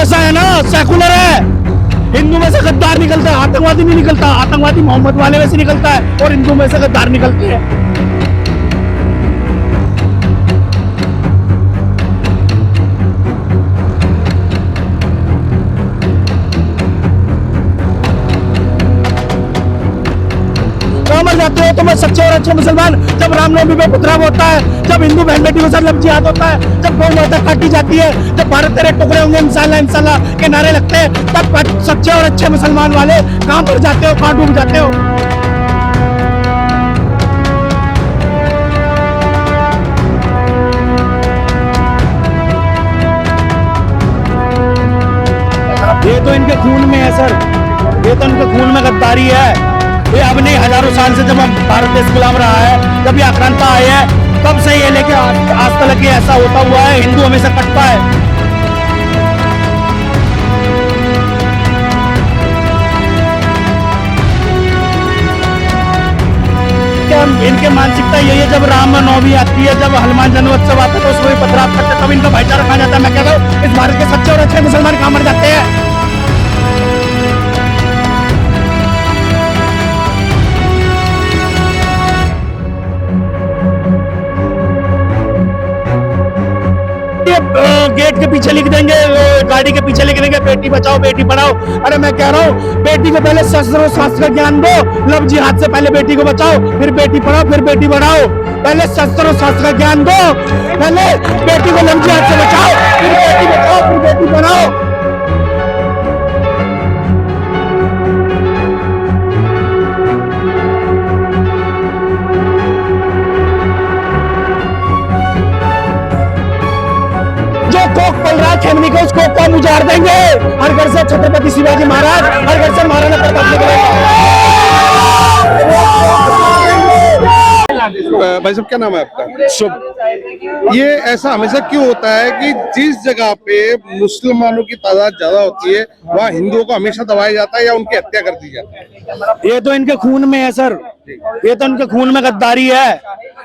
ऐसा है ना, सेकुलर है। हिंदू में से गद्दार निकलता है, आतंकवादी नहीं निकलता। आतंकवादी मोहम्मद वाले में से निकलता है और हिंदू में से गद्दार निकलते हैं। मर जाते हो तो मैं सच्चे और अच्छे मुसलमान। जब रामनवमी में पुतराव होता है, जब हिंदू बहन बेटी के साथ लब जिहाद होता है, जब गौ माता काटी जाती है, जब भारत तेरे टुकड़े होंगे इंशाल्लाह इंशाल्लाह के नारे लगते हैं, तब सच्चे और अच्छे मुसलमान वाले कहां पर जाते हो, कहां डूब जाते हो। ये तो इनके खून में है सर, ये तो इनके खून में गद्दारी है। ये अब नहीं, हजारों साल से जब हम भारत देश गुलाम रहा है, जब ये आक्रांता आई है, तब से ये लेके आज तक ये ऐसा होता हुआ है। हिंदू हमेशा कटता है। क्या इनके मानसिकता यही है, जब रामनवमी आती है, जब हनुमान जन्मोत्सव आता है, तो उसमें पथराव करते, तब इनका भाईचारा कहा जाता है। मैं कह रहा हूँ इस भारत के सच्चे और अच्छे मुसलमान कहां मर जाते हैं। गेट के पीछे लिख देंगे, गाड़ी के पीछे लिख देंगे बेटी बचाओ बेटी पढ़ाओ। अरे मैं कह रहा हूँ बेटी को पहले शस्त्र और शास्त्र का ज्ञान दो, लब जिहाद से पहले बेटी को बचाओ, फिर बेटी पढ़ाओ, फिर बेटी बढ़ाओ। पहले शस्त्र और शास्त्र का ज्ञान दो, पहले बेटी को लब जिहाद से बचाओ, फिर बेटी बचाओ, फिर बेटी पढ़ाओ। कोक पल रहा है खेमनी को, उसको हम उजाड़ देंगे। हर घर से छत्रपति शिवाजी महाराज, हर घर से महाराणा प्रताप निकलेगा। भाई साहब क्या नाम है आपका? शुभ। ये ऐसा हमेशा क्यों होता है कि जिस जगह पे मुसलमानों की तादाद ज्यादा होती है वहाँ हिंदुओं को हमेशा दबाया जाता है या उनकी हत्या कर दी जाती है? ये तो इनके खून में है सर, ये तो इनके खून में गद्दारी है।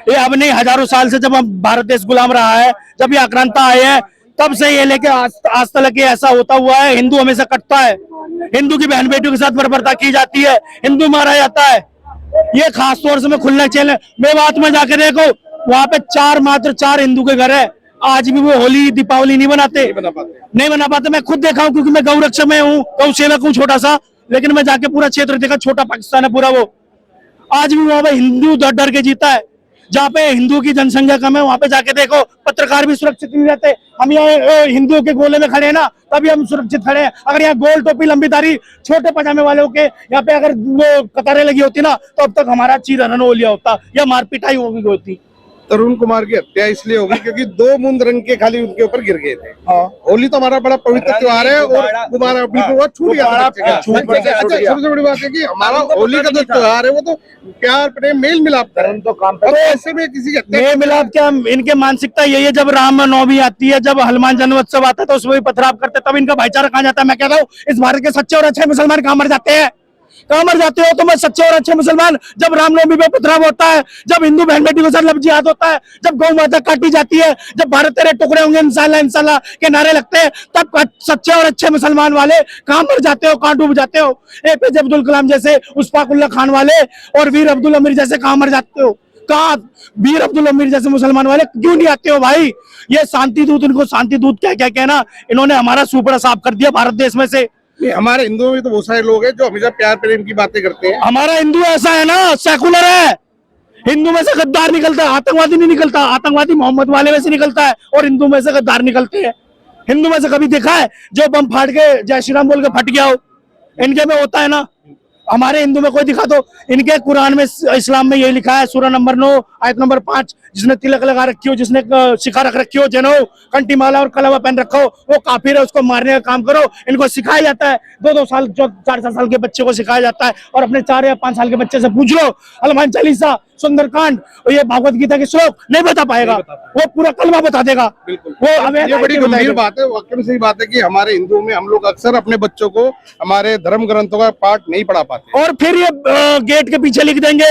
ये अब नहीं, हजारों साल से जब हम भारत देश गुलाम रहा है, जब ये आक्रांता आए हैं, तब से ये लेके आज तक ये ऐसा होता हुआ है। हिंदू हमेशा कटता है, हिंदू की बहन बेटियों के साथ बर्बरता की जाती है, हिंदू मारा जाता है। ये खास तौर से मैं खुलना चैलेंज मेवात में जाके देखो, वहां पे मात्र चार हिंदू के घर है। आज भी वो होली दीपावली नहीं बना पाते। मैं खुद देखा हूँ, क्योंकि मैं गौ रक्षक में हूँ, गौ सेवक हूँ छोटा सा, लेकिन मैं जाके पूरा क्षेत्र देखा, छोटा पाकिस्तान है पूरा वो। आज भी वहां पे हिंदू डर डर के जीता है। जहाँ पे हिंदू की जनसंख्या कम है, वहां पे जाके देखो पत्रकार भी सुरक्षित नहीं रहते। हम यहाँ हिंदुओं के गोले में खड़े हैं ना, तभी हम सुरक्षित खड़े हैं। अगर यहाँ गोल टोपी लंबी दाढ़ी छोटे पजामे वाले के यहाँ पे अगर वो कतारें लगी होती ना, तो अब तक हमारा चीर हरण हो लिया होता या मारपीटाई होती। तरुण कुमार की हत्या इसलिए होगी क्योंकि 2 बूंद रंग के खाली उनके ऊपर गिर गए थे। होली तो हमारा बड़ा पवित्र त्योहार है और तुम्हारा बिल्कुल वो छूट गया। अच्छा, सबसे बड़ी बात है कि हमारा होली का जो त्योहार है वो तो प्यार प्रेम मेल मिलाप का है, तो ऐसे में किसी का मेल मिलाप क्या, इनके मानसिकता यही है, जब रामनवमी आती है, जब हनुमान जन्मोत्सव आता है, तो उसमें पथराव करते, तब इनका भाईचारा कहा जाता है। मैं कह रहा हूँ इस भारत के सच्चे और अच्छे मुसलमान कहां मर जाते हैं, कहां मर जाते हो तो मैं सच्चे और अच्छे मुसलमान। जब रामनवमी में पथराव होता है, जब हिंदू बहन बेटी के साथ लब जिहाद होता है, जब गौ माता काटी जाती है, जब भारत तेरे टुकड़े होंगे इंशाल्लाह इंशाल्लाह के नारे लगते हैं, तब सच्चे और अच्छे मुसलमान वाले कहां मर जाते हो, कहां डूब जाते हो। APJ अब्दुल कलाम जैसे, उस्फाकुल्ला खान वाले और वीर अब्दुल अमीर जैसे कहां मर जाते हो। कहा वीर अब्दुल अमीर जैसे मुसलमान वाले क्यों नहीं आते हो भाई। ये शांति दूत, इनको शांति दूत क्या क्या कहना, इन्होंने हमारा सुपड़ा साफ कर दिया भारत देश में से। हमारे हिंदुओं में तो बहुत सारे लोग हैं जो हमेशा प्यार प्रेम की बातें करते हैं। हमारा हिंदू ऐसा है ना, सेकुलर है। हिंदू में से गद्दार निकलता है, आतंकवादी नहीं निकलता। आतंकवादी मोहम्मद वाले में से निकलता है और हिंदू में से गद्दार निकलते हैं। हिंदू में से कभी देखा है जो बम फाड़ के जय श्री राम बोल के फट गया हो? इनके में होता है ना। हमारे हिंदू में कोई दिखा दो। इनके कुरान में, इस्लाम में यही लिखा है, सूरह नंबर 9 आयत नंबर 5, जिसने तिलक लगा रखी हो, जिसने शिखा रख रखी हो, जनो कंठी माला और कलवा पहन रखा हो, वो काफिर है, उसको मारने का काम करो। इनको सिखाया जाता है, 2-2 साल 4-4 साल के बच्चे को सिखाया जाता है, और अपने 4 या 5 साल के बच्चे से पूछ लो हनुमान चालीसा, सुंदरकांड और ये भागवत गीता के श्लोक नहीं बता पाएगा, वो पूरा कलमा बता देगा। वो ये बड़ी गंभीर बात है, वाकई में सही बात है कि हमारे हिंदुओं में हम लोग अक्सर अपने बच्चों को हमारे धर्म ग्रंथों का पाठ नहीं पढ़ा पाते। बात है। और फिर ये गेट के पीछे लिख देंगे,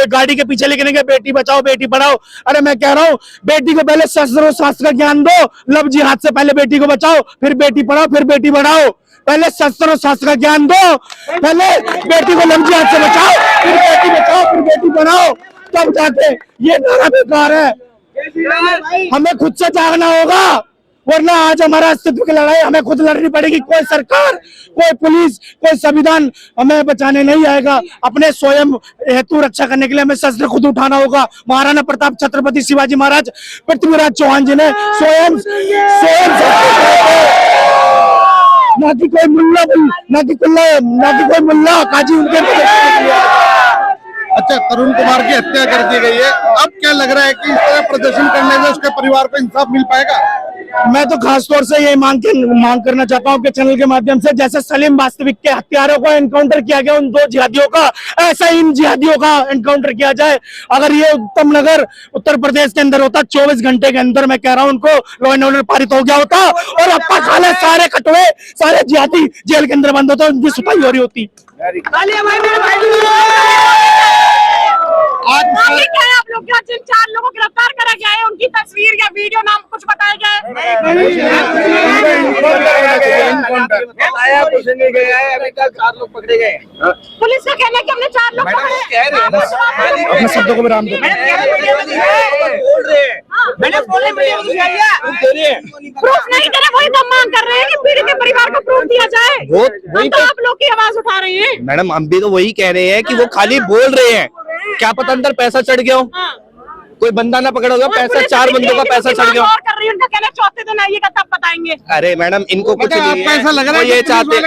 गाड़ी के पीछे लिख देंगे बेटी बचाओ बेटी पढ़ाओ। अरे मैं कह रहा हूँ बेटी को पहले शस्त्र और शास्त्र का ज्ञान दो, लव जिहाद से पहले बेटी को बचाओ, फिर बेटी पढ़ाओ, फिर बेटी बढ़ाओ। पहले शस्त्र और शास्त्र का ज्ञान दो, पहले बेटी को लव जिहाद से बचाओ, फिर बेटी बचाओ, फिर बेटी पढ़ाओ, तब जाके ये नारा बेकार है। हमें खुद से जागना होगा, वरना आज हमारा अस्तित्व की लड़ाई हमें खुद लड़नी पड़ेगी। कोई सरकार, कोई पुलिस, कोई संविधान हमें बचाने नहीं आएगा। अपने स्वयं हेतु रक्षा करने के लिए हमें शस्त्र खुद उठाना होगा। महाराणा प्रताप, छत्रपति शिवाजी महाराज, पृथ्वीराज चौहान जी ने स्वयं ना कि कोई मुल्ला, ना कि कोई मुल्ला काजी उनके। अच्छा, तरुण कुमार की हत्या कर दी गई है, अब क्या लग रहा है कि इस तरह प्रदर्शन करने से उसके परिवार को इंसाफ मिल पाएगा? मैं तो खास तौर से ये मांग करना चाहता हूं कि चैनल के माध्यम से, जैसे सलीम वास्तविक के हत्यारों को एनकाउंटर किया गया उन 2 जिहादियों का, ऐसा ही इन जिहादियों का एनकाउंटर किया जाए। अगर ये उत्तम नगर उत्तर प्रदेश के अंदर होता, 24 घंटे के अंदर मैं कह रहा हूं उनको लॉ एंड ऑर्डर पारित हो गया होता और अप्पा खाले सारे कटवे, सारे जिहादी जेल के अंदर बंद होते, उनकी सुताई हो रही होती। आज क्या है आप लोग क्या जिन 4 लोगों को गिरफ्तार करा गया है उनकी तस्वीर या वीडियो नाम कुछ बताया गया है? कुछ नहीं गया है, अभी तक 4 लोग पकड़े गए। पुलिस का कहना है कि हमने 4 लोग पकड़े। अपने शब्दों को विराम दो। प्रूफ नहीं दे रहे, वही तो मांग कर रहे हैं कि पीड़ित के परिवार को प्रूफ दिया जाए। हम तो आप लोग की आवाज उठा रहे हैं। मैडम, हम भी तो वही कह रहे हैं कि वो खाली बोल रहे हैं, क्या पता अंदर पैसा चढ़ गया हो, कोई बंदा ना पकड़ा होगा, पैसा 4 बंदों का पैसा चढ़ गया। कर रही है, उनका कहना चौथे दिन आइएगा तब बताएंगे। अरे मैडम, इनको कुछ नहीं है, ऐसा लग रहा है ये चाहते हैं।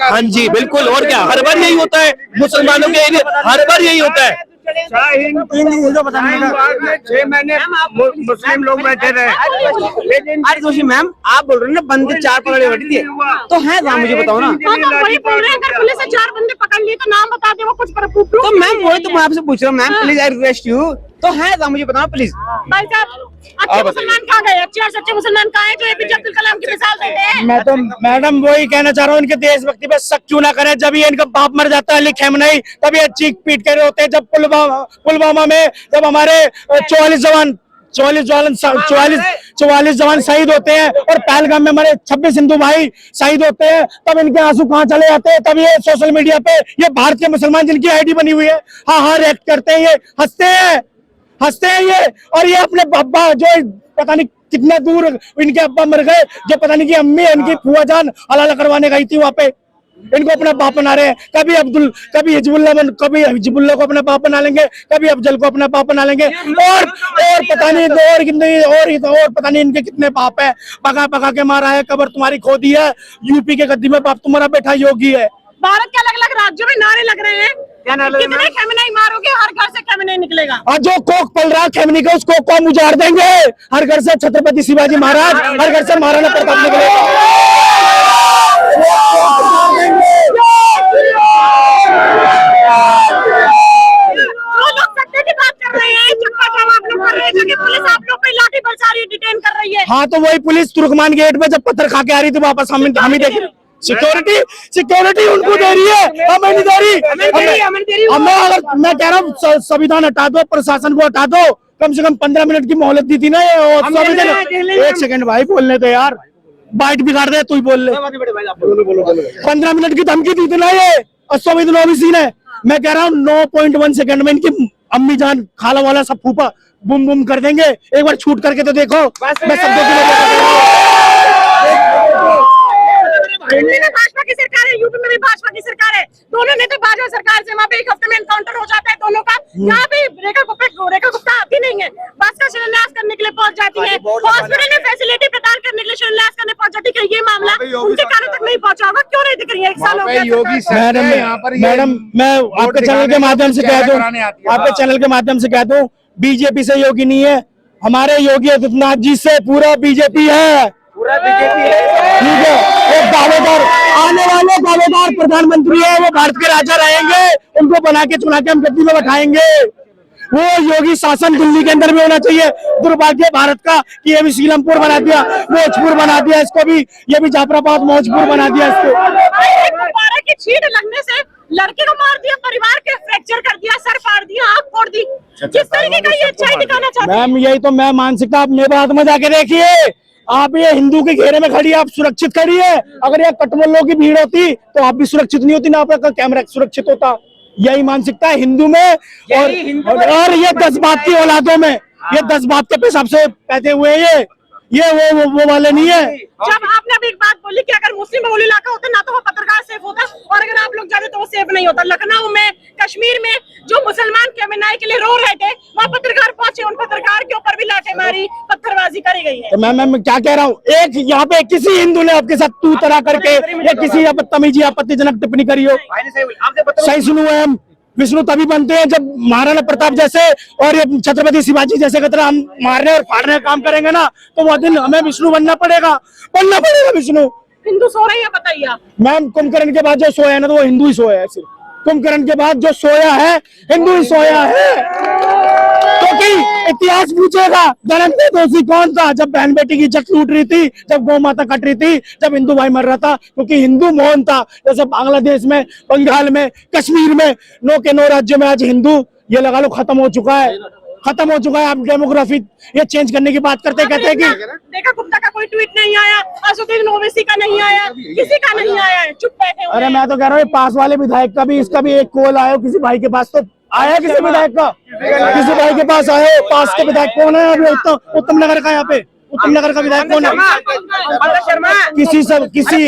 हाँ जी बिल्कुल, और क्या, हर बार यही होता है मुसलमानों के एरिया, हर बार यही होता है। 6 महीने मुस्लिम लोग बैठे रहे, लेकिन आज दोषी मैम आप बोल रहे हैं ना बंदे 4 पकड़े बैठी थी, तो है ना, मुझे बताओ ना। वही बोल रहे हैं, अगर पुलिस से 4 बंदे पकड़ लिए तो नाम बता दे, वो कुछ प्रूफ। तो मैम वही तो मैं आपसे पूछ रहा हूँ ma'am, please I request you, तो है ना, मुझे बताओ प्लीज। भाई साहब, अच्छे मुसलमान कहाँ गए? अच्छे और सच्चे मुसलमान कहाँ हैं जो एपीजे अब्दुल कलाम की मिसाल देते हैं? मैं तो मैडम वही कहना चाह रहा हूँ, इनके देशभक्ति पे शक क्यों ना करें। जब ये इनका बाप मर जाता है अली खamenei, तब ये चीख पीट कर होते हैं। जब पुलवामा में जब हमारे 44 जवान शहीद होते हैं और पहलगाम में हमारे 26 हिंदू भाई शहीद होते हैं, तब इनके आंसू कहाँ चले जाते हैं? तब ये सोशल मीडिया पे ये भारत के मुसलमान जिनकी आईडी बनी हुई है, हाँ रिएक्ट करते हैं, ये हंसते हैं ये। और ये अपने अब्बा जो पता नहीं कितना दूर इनके अब्बा मर गए, जो पता नहीं कि अम्मी इनकी फुआ जान हलाला करवाने गई थी वहां पे, इनको अपना बाप बना रहे हैं। कभी हिजबुल्ला को अपना बाप बना लेंगे, कभी अफजल को अपना बाप बना लेंगे, और पता नहीं और पता नहीं इनके कितने बाप है। पका के मारा है, कबर तुम्हारी खोदी है, यूपी के गद्दी में बाप तुम्हारा बैठा योगी है। भारत के अलग अलग राज्यों में नारे लग रहे हैं, कितने खamenei मारोगे, हर घर से खamenei निकलेगा। और जो कोक पल रहा खamenei का, उस कोक को हम उजाड़ देंगे। हर घर से छत्रपति शिवाजी महाराज, हर घर से महाराणा प्रताप निकलेगा। डिटेन कर रही है। हाँ तो वही पुलिस तुर्कमान गेट पे जब पत्थर खा के आ रही थी वापस, हम ही देख सिक्योरिटी उनको दे रही है, हमें नहीं दे रही। हमें अगर मैं कह रहा हूँ संविधान हटा दो, प्रशासन को हटा दो, कम से कम 15 मिनट की मोहलत दी थी ना ये। और संविधान 1 सेकंड भाई बोलने दो यार, बाइट बिगाड़ दे, तू ही बोल ले। 15 मिनट की धमकी दी थी ना ये, और संविधान ओबीसी ने। मैं कह रहा हूँ 9.1 सेकंड में इनकी अम्मी जान खाला वाला सब फूफा बुम बुम कर देंगे। एक बार छूट करके तो देखो। मैं शब्दों दिल्ली में भाजपा की सरकार है, यूपी में भी भाजपा की सरकार है, दोनों ने तो भाजपा सरकार से वहाँ पे 1 हफ्ते में एनकाउंटर हो जाता है दोनों का। यहाँ पे रेखा गुप्ता आती नहीं है, बस का शिलान्यास करने के लिए पहुंच जाती है, हॉस्पिटल में फैसिलिटी प्रदान करने के लिए शिलान्यास करने पहुंच जाती है। ये मामला उनके कानों तक नहीं पहुंचा होगा, क्यों नहीं दिख रही है? 1 साल हो गया। मैडम मैं आपके चैनल के माध्यम से कह दूं, बीजेपी से योगी नहीं है, हमारे योगी आदित्यनाथ जी से पूरा बीजेपी है, ठीक है। एक दावेदार आने वाले दावेदार प्रधानमंत्री है, वो भारत के राजा रहेंगे, उनको बना के चुना के हम गद्दी में बैठाएंगे। वो योगी शासन दिल्ली के अंदर भी होना चाहिए। दुर्भाग्य भारत का कि ये भी सीलमपुर बना दिया, मौजपुर बना दिया इसको भी, ये भी जाफराबाद मौजपुर बना दिया इसको। गुब्बारे की छींट लगने से लड़के को मार दिया, परिवार के फ्रैक्चर कर दिया, सर फाड़ दिया, आंख फोड़ दी। किस तरीके का ये अच्छाई दिखाना चाहते हैं? मैम यही तो मैं मानसिकता, आप मेरे बात में जाके देखिए, आप ये हिंदू के घेरे में खड़ी है, आप सुरक्षित खड़ी है। अगर ये कटमल्लों की भीड़ होती तो आप भी सुरक्षित नहीं होती, ना आपका कैमरा सुरक्षित होता। यही मानसिकता है हिंदू में, और ये 10 बात की औलादों में, ये 10 बात के पेशाब से पैदे हुए ये वो वाले नहीं है। जब आपने अभी एक बात बोली कि अगर मुस्लिम बहुल इलाका होता ना तो वो पत्रकार सेफ होता, और अगर आप लोग जाते तो वो सेफ नहीं होता। लखनऊ में, कश्मीर में जो मुसलमान कैमनाई के लिए रो रहे थे, वहाँ पत्रकार पहुंचे, उन पत्रकार के ऊपर भी लाठेमारी, पत्थरबाजी करी गई है। तो मैं क्या कह रहा हूँ, एक यहाँ पे किसी हिंदू ने आपके साथ तू तरह करके या किसी बदतमीजी आपत्तिजनक टिप्पणी करी हो? सही सुनो है, विष्णु तभी बनते हैं जब महाराणा प्रताप जैसे और ये छत्रपति शिवाजी जैसे की तरह हम मारने और फाड़ने का काम करेंगे ना, तो वो दिन हमें विष्णु बनना पड़ेगा विष्णु। हिंदू सो रहे हैं बताइए आप? मैम कुंभकर्ण के बाद जो सोया है ना, तो वो हिंदू ही सोया है। सिर्फ कुंभकर्ण के बाद जो सोया है, हिंदू ही सोया है। क्योंकि इतिहास पूछेगा धनंजय दोषी कौन था जब बहन बेटी की इज्जत लूट रही थी, जब गौ माता कट रही थी, जब हिंदू भाई मर रहा था, क्योंकि हिंदू मौन था। जैसे बांग्लादेश में, बंगाल में, कश्मीर में, 9 के 9 राज्यों में आज हिंदू ये लगा लो खत्म हो चुका है। आप डेमोग्राफी ये चेंज करने की बात करते कहते हैं कि देखा गुप्ता का कोई ट्वीट नहीं आया, असदुद्दीन ओवैसी का नहीं आया, किसी का नहीं आया है, चुप बैठे हुए। अरे मैं तो कह रहा हूँ पास वाले विधायक का भी, इसका भी एक कॉल आया किसी भाई के पास, तो आया किसी विधायक का, किसी भाई के पास आया। पास के विधायक कौन है अभी? उत्तम नगर का, यहाँ पे उत्तम नगर का विधायक कौन है? किसी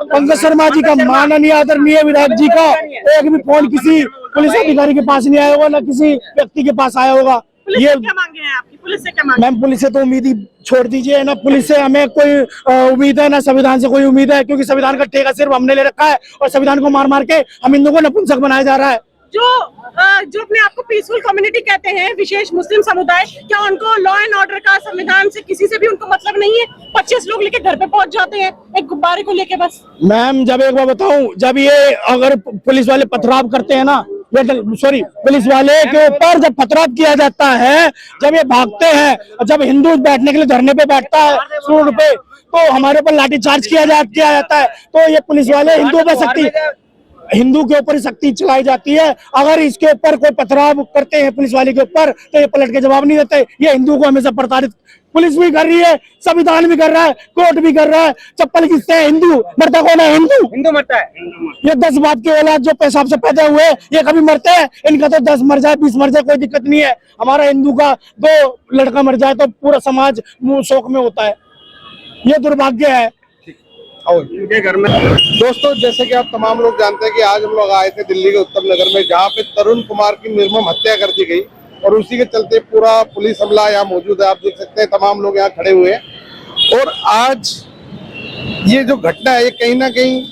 पंकज शर्मा जी का, माननीय आदरणीय विधायक जी का एक भी फोन किसी पुलिस अधिकारी के पास नहीं आया होगा, ना किसी व्यक्ति के पास आया होगा। ये क्या मांगे हैं आपकी? पुलिस से क्या मांगे? मैम पुलिस से तो उम्मीद ही छोड़ दीजिए ना, पुलिस से हमें कोई उम्मीद है ना, संविधान से कोई उम्मीद है, क्योंकि संविधान का ठेका सिर्फ हमने ले रखा है, और संविधान को मार मार के हम हिंदुओं को नपुंसक बनाया जा रहा है। जो अपने आपको पीसफुल कम्युनिटी कहते हैं, विशेष मुस्लिम समुदाय, क्या उनको लॉ एंड ऑर्डर का, संविधान से किसी से भी उनको मतलब नहीं है? 25 लोग लेके घर पे पहुंच जाते हैं एक गुब्बारे को लेके बस। मैम जब एक बार बताऊं, जब ये अगर पुलिस वाले पथराव करते हैं ना, पुलिस वाले के ऊपर जब पथराव किया जाता है, जब ये भागते हैं, जब हिंदू बैठने के लिए धरने पे बैठता है रोड पे, तो हमारे ऊपर लाठीचार्ज किया जाता है। तो ये पुलिस वाले हिंदू के ऊपर शक्ति चलाई जाती है। अगर इसके ऊपर कोई पथराव करते हैं पुलिस वाले के ऊपर, तो ये पलट के जवाब नहीं देते। ये हिंदू को हमेशा प्रताड़ित पुलिस भी कर रही है, संविधान भी कर रहा है, कोर्ट भी कर रहा है। चप्पल किससे है? हिंदू। मरता कौन है? हिंदू मरता है। ये 10 बात के औलाद जो पेशाब से पैदा हुए, ये कभी मरते हैं? इनका तो 10 मर जाए, 20 मर जाए, कोई दिक्कत नहीं है। हमारा हिंदू का 2 लड़का मर जाए तो पूरा समाज शोक में होता है। ये दुर्भाग्य है। घर में दोस्तों, जैसे कि आप तमाम लोग जानते हैं कि आज हम लोग आए थे दिल्ली के उत्तम नगर में, जहाँ पे तरुण कुमार की निर्मम हत्या कर दी गई, और उसी के चलते पूरा पुलिस हमला यहाँ मौजूद है। आप देख सकते हैं तमाम लोग यहाँ खड़े हुए हैं। और आज ये जो घटना है, ये कहीं ना कहीं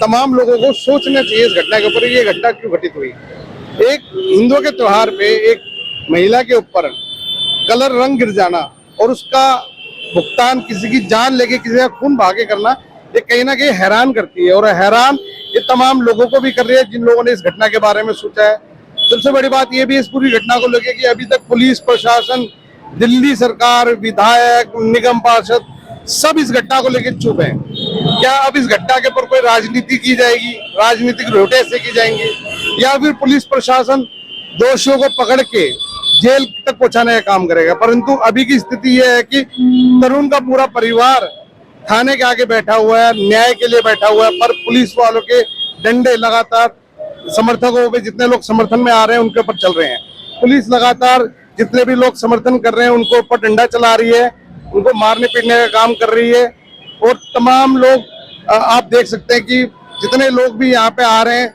तमाम लोगों को सोचना चाहिए इस घटना के ऊपर, ये घटना क्यों घटित हुई। एक हिंदुओं के त्योहार पे एक महिला के ऊपर कलर रंग गिर जाना और उसका भुगतान किसी की जान लेके किसी का खून भागे करना, ये कहीं ना कहीं हैरान करती है। और हैरान ये तमाम लोगों को भी कर रही है जिन लोगों ने इस घटना के बारे में सोचा है। सबसे बड़ी बात ये भी इस पूरी घटना को लेकर कि अभी तक पुलिस प्रशासन, दिल्ली सरकार, विधायक, निगम पार्षद सब इस घटना को लेकर चुप है। क्या अब इस घटना के ऊपर कोई राजनीति की जाएगी, राजनीतिक रोटे से की जाएंगी, या फिर पुलिस प्रशासन दोषियों को पकड़ के जेल तक पहुंचाने का काम करेगा? परंतु अभी की स्थिति यह है कि तरुण का पूरा परिवार थाने के आगे बैठा हुआ है, न्याय के लिए बैठा हुआ है, पर पुलिस वालों के डंडे लगातार समर्थकों पे, जितने लोग समर्थन में आ रहे हैं उनके ऊपर चल रहे हैं। पुलिस लगातार जितने भी लोग समर्थन कर रहे हैं उनको ऊपर डंडा चला रही है, उनको मारने पीटने का काम कर रही है। और तमाम लोग आप देख सकते हैं कि जितने लोग भी यहाँ पे आ रहे हैं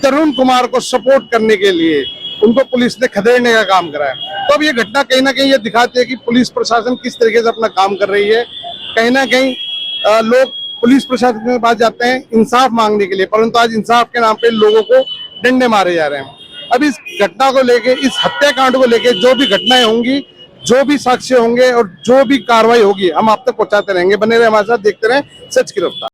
तरुण कुमार को सपोर्ट करने के लिए, उनको पुलिस ने खदेड़ने का काम करा है। तो अब ये घटना कहीं ना कहीं ये दिखाती है कि पुलिस प्रशासन किस तरीके से अपना काम कर रही है। कहीं ना कहीं लोग पुलिस प्रशासन के पास जाते हैं इंसाफ मांगने के लिए, परंतु आज इंसाफ के नाम पे लोगों को डंडे मारे जा रहे हैं। अब इस घटना को लेके, इस हत्याकांड को लेके जो भी घटनाएं होंगी, जो भी साक्ष्य होंगे और जो भी कार्रवाई होगी, हम आप तक पहुंचाते रहेंगे। बने रहे हमारे साथ, देखते रहें सच की रफ्तार।